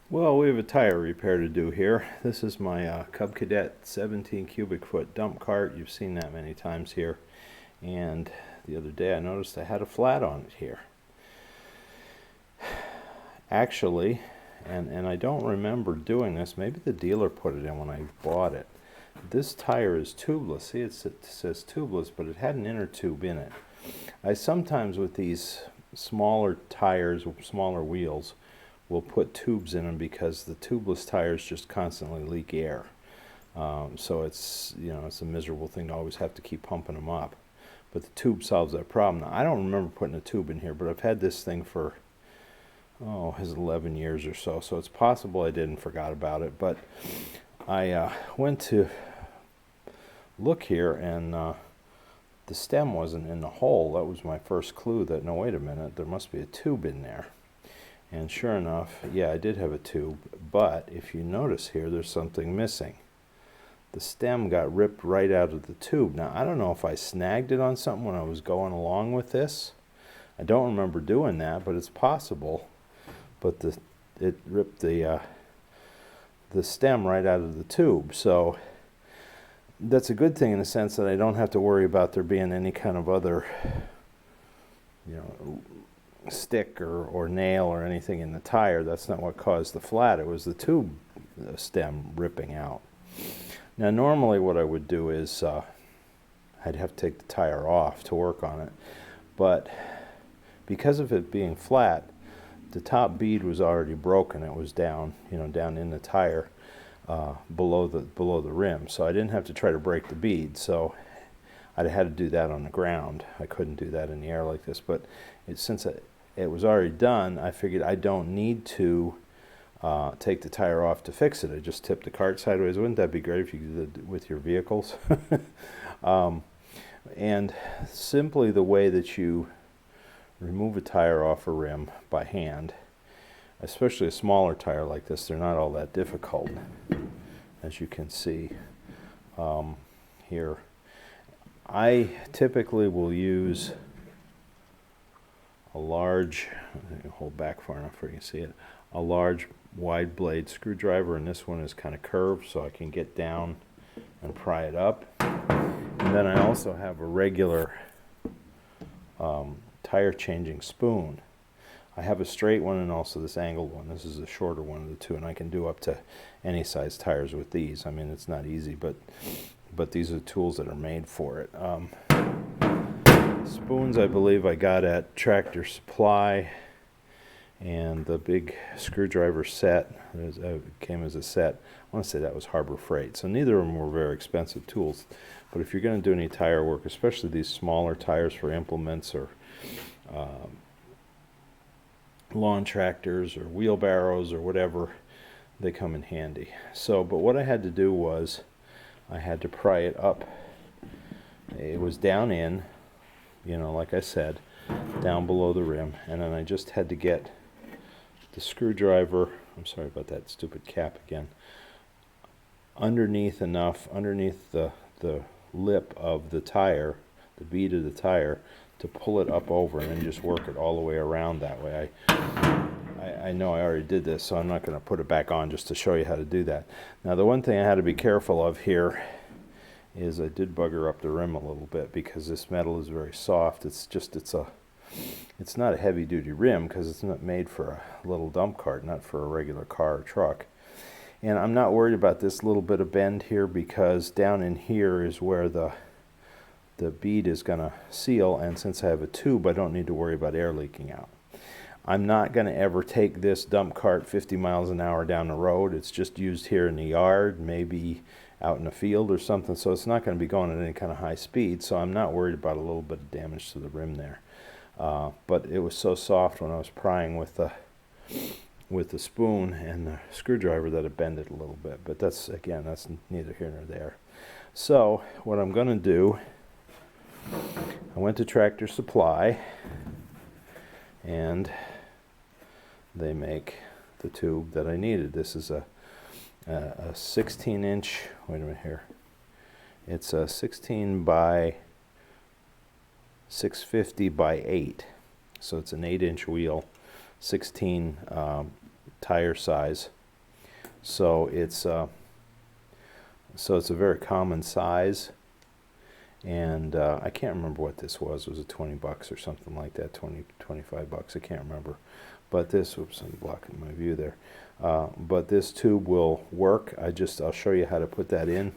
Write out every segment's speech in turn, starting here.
Well, we have a tire repair to do here. This is my Cub Cadet 17 cubic foot dump cart. You've seen that many times here. And the other day I noticed I had a flat on it here. Actually, and I don't remember doing this, maybe the dealer put it in when I bought it. This tire is tubeless. See, it says tubeless, but it had an inner tube in it. I sometimes, with these smaller tires, smaller wheels, will put tubes in them because the tubeless tires just constantly leak air. So it's a miserable thing to always have to keep pumping them up. But the tube solves that problem. Now, I don't remember putting a tube in here, but I've had this thing for his 11 years or so. So it's possible I did and forgot about it. But I went to look here, and the stem wasn't in the hole. That was my first clue that, no, wait a minute, there must be a tube in there. And sure enough, yeah, I did have a tube, but if you notice here, there's something missing. The stem got ripped right out of the tube. Now, I don't know if I snagged it on something when I was going along with this. I don't remember doing that, but it's possible. But it ripped the stem right out of the tube. So that's a good thing in the sense that I don't have to worry about there being any kind of other, stick or nail or anything in the tire. That's not what caused the flat. It was the tube stem ripping out. Now, normally what I would do is I'd have to take the tire off to work on it, but because of it being flat, the top bead was already broken. It was down, down in the tire, below the rim. So I didn't have to try to break the bead. So I'd had to do that on the ground. I couldn't do that in the air like this. But since it was already done, I figured I don't need to take the tire off to fix it. I just tip the cart sideways. Wouldn't that be great if you did it with your vehicles? And simply the way that you remove a tire off a rim by hand, especially a smaller tire like this, they're not all that difficult, as you can see here. I typically will use a large, hold back far enough where you can see it, a large wide blade screwdriver, and this one is kind of curved so I can get down and pry it up. And then I also have a regular tire changing spoon. I have a straight one and also this angled one. This is the shorter one of the two, and I can do up to any size tires with these. I mean, it's not easy, but these are tools that are made for it. Spoons, I believe I got at Tractor Supply, and the big screwdriver set came as a set. I want to say that was Harbor Freight. So neither of them were very expensive tools. But if you're going to do any tire work, especially these smaller tires for implements or lawn tractors or wheelbarrows or whatever, they come in handy. So, but what I had to do was I had to pry it up. It was down in, like I said, down below the rim, and then I just had to get the screwdriver, I'm sorry about that stupid cap again, underneath the lip of the tire, the bead of the tire, to pull it up over and then just work it all the way around that way. I know I already did this, so I'm not going to put it back on just to show you how to do that. Now, the one thing I had to be careful of here is I did bugger up the rim a little bit because this metal is very soft. It's not a heavy-duty rim because it's not made for a little dump cart, not for a regular car or truck. And I'm not worried about this little bit of bend here because down in here is where the bead is going to seal, and since I have a tube, I don't need to worry about air leaking out. I'm not going to ever take this dump cart 50 miles an hour down the road. It's just used here in the yard, maybe out in the field or something, so it's not going to be going at any kind of high speed, so I'm not worried about a little bit of damage to the rim there. But it was so soft when I was prying with the spoon and the screwdriver that it bent it a little bit. But that's neither here nor there. So what I'm going to do, I went to Tractor Supply, and they make the tube that I needed. This is a 16-inch, wait a minute here. It's a 16 by 650 by 8. So it's an 8-inch wheel, 16 tire size, So it's a very common size. And I can't remember what this was. Was it 20 bucks or something like that? 20, 25 bucks. I can't remember. But this, oops, I'm blocking my view there. But this tube will work. I'll show you how to put that in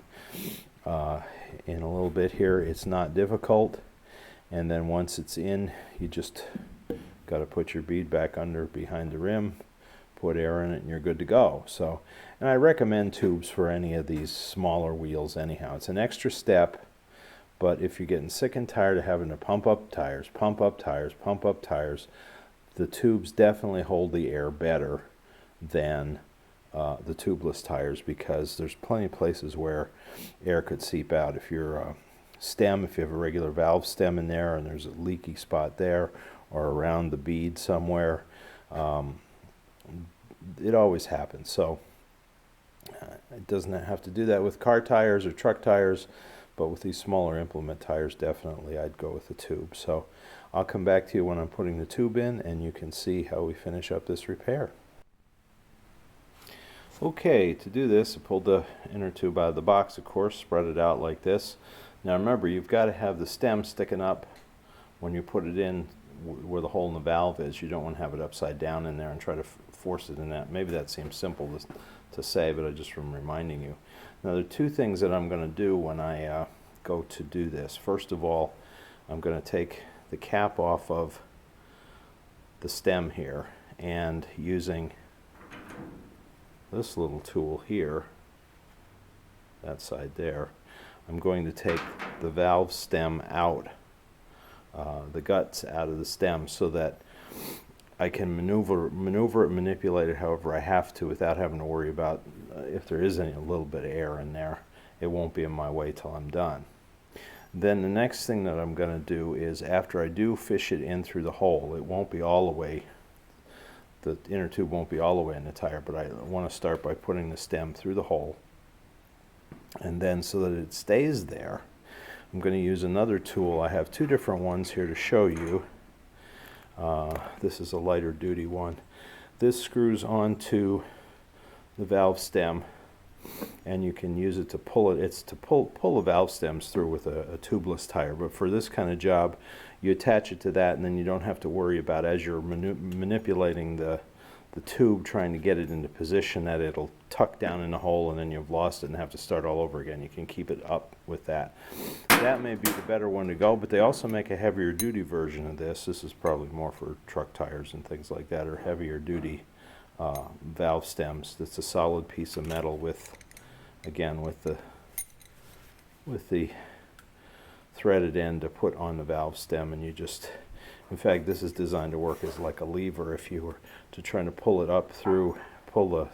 a little bit here. It's not difficult. And then once it's in, you just got to put your bead back under behind the rim, put air in it, and you're good to go. So, and I recommend tubes for any of these smaller wheels anyhow. It's an extra step. But if you're getting sick and tired of having to pump up tires, the tubes definitely hold the air better than the tubeless tires, because there's plenty of places where air could seep out. If your stem, if you have a regular valve stem in there and there's a leaky spot there or around the bead somewhere, it always happens. So it doesn't have to do that with car tires or truck tires. But with these smaller implement tires, definitely I'd go with the tube. So I'll come back to you when I'm putting the tube in, and you can see how we finish up this repair. Okay, to do this, I pulled the inner tube out of the box, of course, spread it out like this. Now remember, you've got to have the stem sticking up when you put it in where the hole in the valve is. You don't want to have it upside down in there and try to force it in that. Maybe that seems simple to say, but I just am reminding you. Now there are two things that I'm going to do when I go to do this. First of all, I'm going to take the cap off of the stem here, and using this little tool here, that side there, I'm going to take the valve stem out, the guts out of the stem, so that I can maneuver it, manipulate it however I have to without having to worry about if there is a little bit of air in there. It won't be in my way till I'm done. Then the next thing that I'm going to do is, after I do fish it in through the hole, it won't be all the way, the inner tube won't be all the way in the tire, but I want to start by putting the stem through the hole. And then, so that it stays there, I'm going to use another tool. I have two different ones here to show you. This is a lighter duty one. This screws onto the valve stem, and you can use it to pull it. It's to pull the valve stems through with a tubeless tire, but for this kind of job, you attach it to that, and then you don't have to worry about, as you're manipulating the tube, trying to get it into position, that it'll tuck down in the hole and then you've lost it and have to start all over again. You can keep it up with that. That may be the better one to go, but they also make a heavier duty version of this. This is probably more for truck tires and things like that, or heavier duty valve stems. That's a solid piece of metal with, again, with the threaded end to put on the valve stem, and you just, in fact, this is designed to work as like a lever. If you were to try to pull it up through, pull a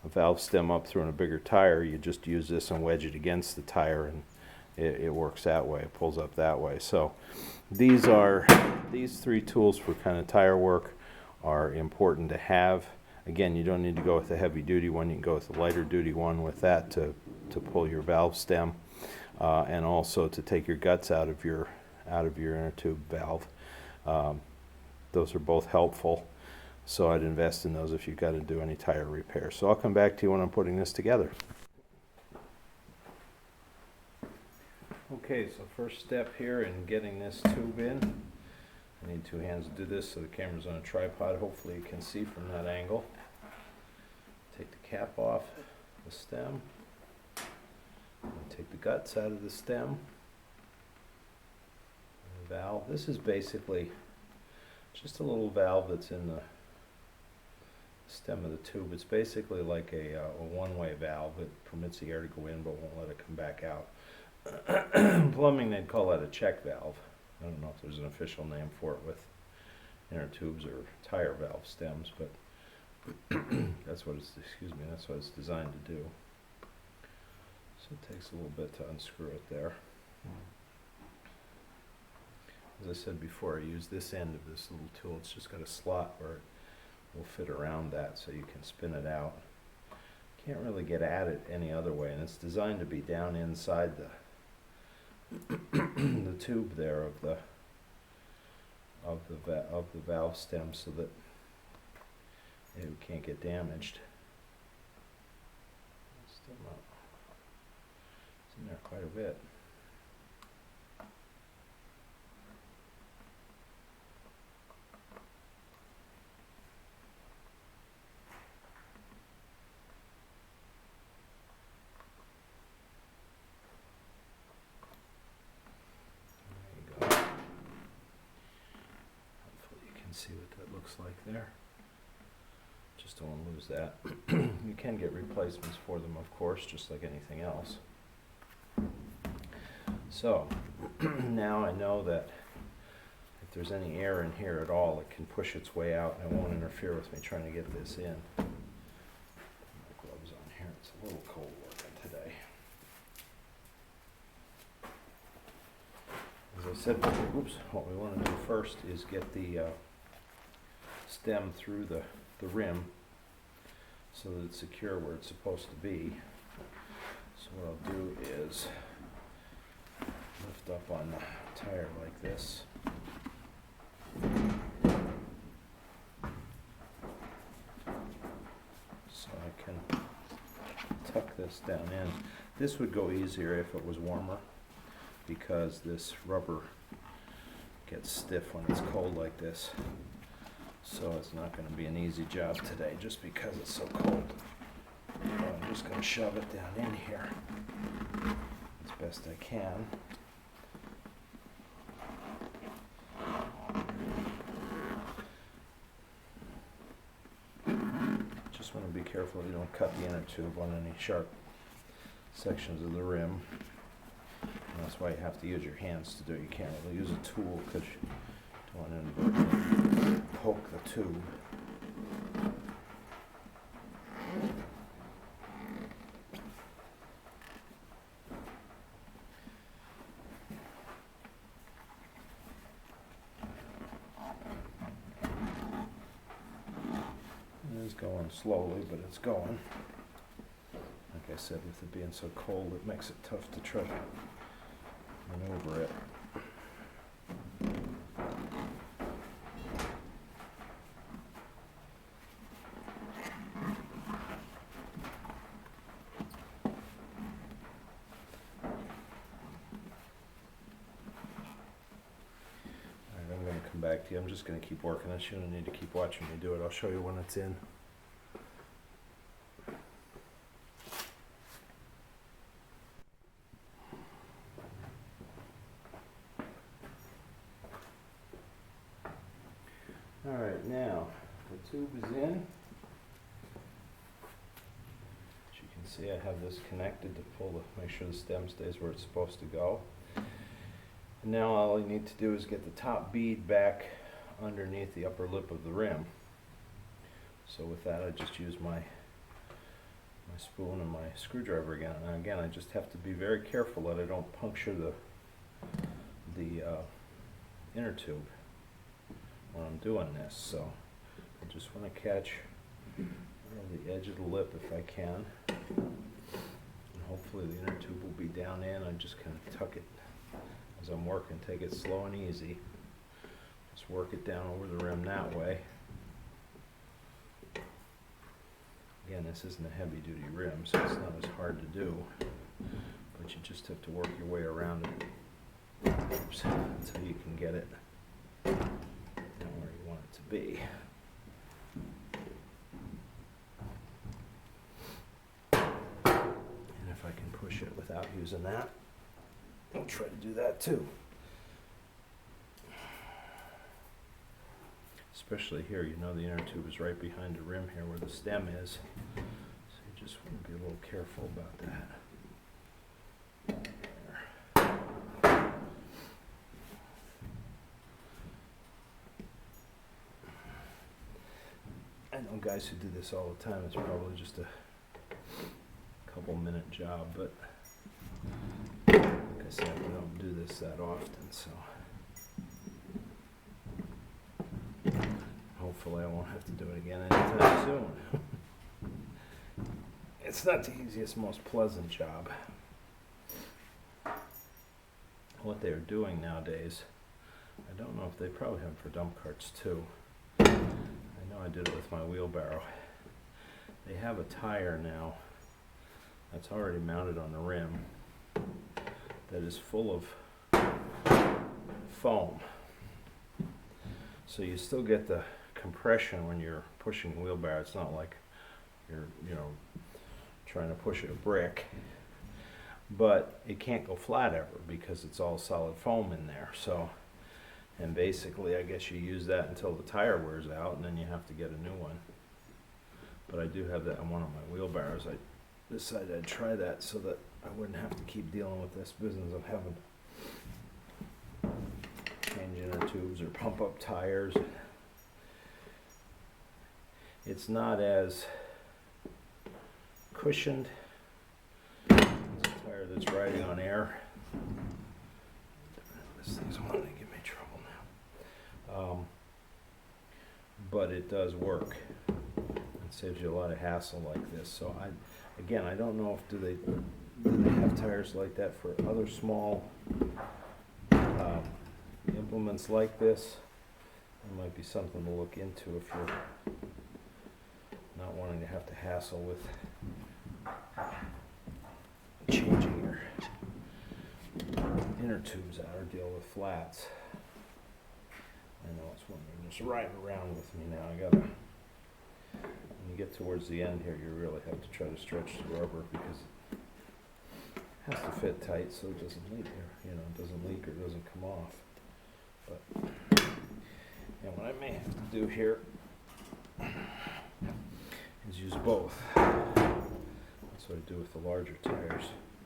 valve stem up through in a bigger tire, you just use this and wedge it against the tire, and it works that way. It pulls up that way. So these three tools for kind of tire work are important to have. Again, you don't need to go with the heavy duty one. You can go with the lighter duty one with that to pull your valve stem, and also to take your guts out of your inner tube valve. Those are both helpful, so I'd invest in those if you've got to do any tire repair. So I'll come back to you when I'm putting this together. Okay, so first step here in getting this tube in, I need two hands to do this, so the camera's on a tripod. Hopefully you can see from that angle. Take the cap off the stem, take the guts out of the stem, and the valve. This is basically just a little valve that's in the stem of the tube. It's basically like a one-way valve. It permits the air to go in but won't let it come back out. Plumbing, they'd call that a check valve. I don't know if there's an official name for it with inner tubes or tire valve stems, but that's what it's designed to do. So it takes a little bit to unscrew it there. As I said before, I use this end of this little tool. It's just got a slot where it will fit around that, so you can spin it out. Can't really get at it any other way, and it's designed to be down inside the tube there of the valve stem, so that it can't get damaged. It's in there quite a bit. See what that looks like there. Just don't want to lose that. You can get replacements for them, of course, just like anything else. So now I know that if there's any air in here at all, it can push its way out and it won't interfere with me trying to get this in. Put my gloves on here. It's a little cold working today. As I said, what we want to do first is get the stem through the rim so that it's secure where it's supposed to be. So what I'll do is lift up on the tire like this. So I can tuck this down in. This would go easier if it was warmer because this rubber gets stiff when it's cold like this. So it's not going to be an easy job today just because it's so cold. So I'm just going to shove it down in here as best I can. Just want to be careful you don't cut the inner tube on any sharp sections of the rim. And that's why you have to use your hands to do it. You can't really use a tool because you don't want to inadvertently poke the tube. It is going slowly, but it's going. Like I said, with it being so cold, it makes it tough to try to maneuver it. Back to you. I'm just going to keep working this. You don't need to keep watching me do it. I'll show you when it's in. Alright, now the tube is in. As you can see, I have this connected to make sure the stem stays where it's supposed to go. And now all you need to do is get the top bead back underneath the upper lip of the rim. So with that, I just use my spoon and my screwdriver again. And again, I just have to be very careful that I don't puncture the inner tube when I'm doing this. So I just want to catch the edge of the lip if I can. And hopefully the inner tube will be down in. I just kind of tuck it as I'm working. Take it slow and easy. Just work it down over the rim that way. Again, this isn't a heavy duty rim, so it's not as hard to do, but you just have to work your way around it until you can get it where you want it to be. And if I can push it without using that, I'll try to do that too. Especially here, you know the inner tube is right behind the rim here where the stem is. So you just want to be a little careful about that. There. I know guys who do this all the time. It's probably just a couple-minute job, but like I said, we don't do this that often, so hopefully I won't have to do it again anytime soon. It's not the easiest, most pleasant job. What they're doing nowadays, I don't know if they probably have for dump carts too. I know I did it with my wheelbarrow. They have a tire now that's already mounted on the rim that is full of foam. So you still get the compression when you're pushing the wheelbarrow. It's not like you're, trying to push a brick. But it can't go flat ever because it's all solid foam in there. So, and basically I guess you use that until the tire wears out and then you have to get a new one. But I do have that on one of my wheelbarrows. I decided I'd try that so that I wouldn't have to keep dealing with this business of having to change inner tubes or pump up tires. It's not as cushioned as a tire that's riding on air. This thing's wanting to give me trouble now. But it does work. It saves you a lot of hassle like this. So I don't know if do they have tires like that for other small implements like this. It might be something to look into if you're not wanting to have to hassle with changing your inner tubes out or deal with flats. I know it's one they're just riding around with me now. When you get towards the end here, you really have to try to stretch the rubber because it has to fit tight so it doesn't leak, it doesn't leak or doesn't come off. But and what I may have to do here is use both. That's what I do with the larger tires.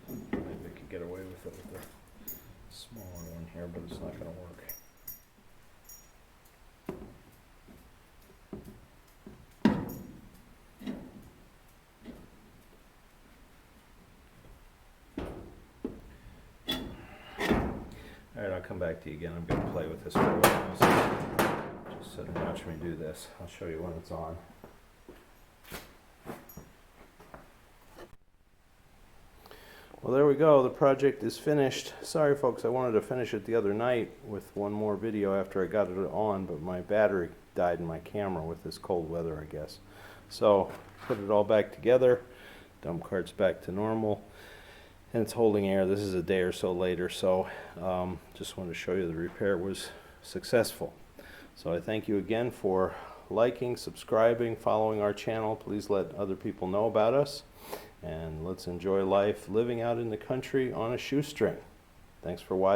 Maybe I could get away with it with the smaller one here, but it's not going to work. Alright, I'll come back to you again. I'm going to play with this for a while. Just sit and watch me do this. I'll show you when it's on. Well, there we go. The project is finished. Sorry, folks, I wanted to finish it the other night with one more video after I got it on, but my battery died in my camera with this cold weather, I guess. So, put it all back together. Dump cart's back to normal. And it's holding air. This is a day or so later, so just wanted to show you the repair was successful. So I thank you again for liking, subscribing, following our channel. Please let other people know about us. And let's enjoy life living out in the country on a shoestring. Thanks for watching.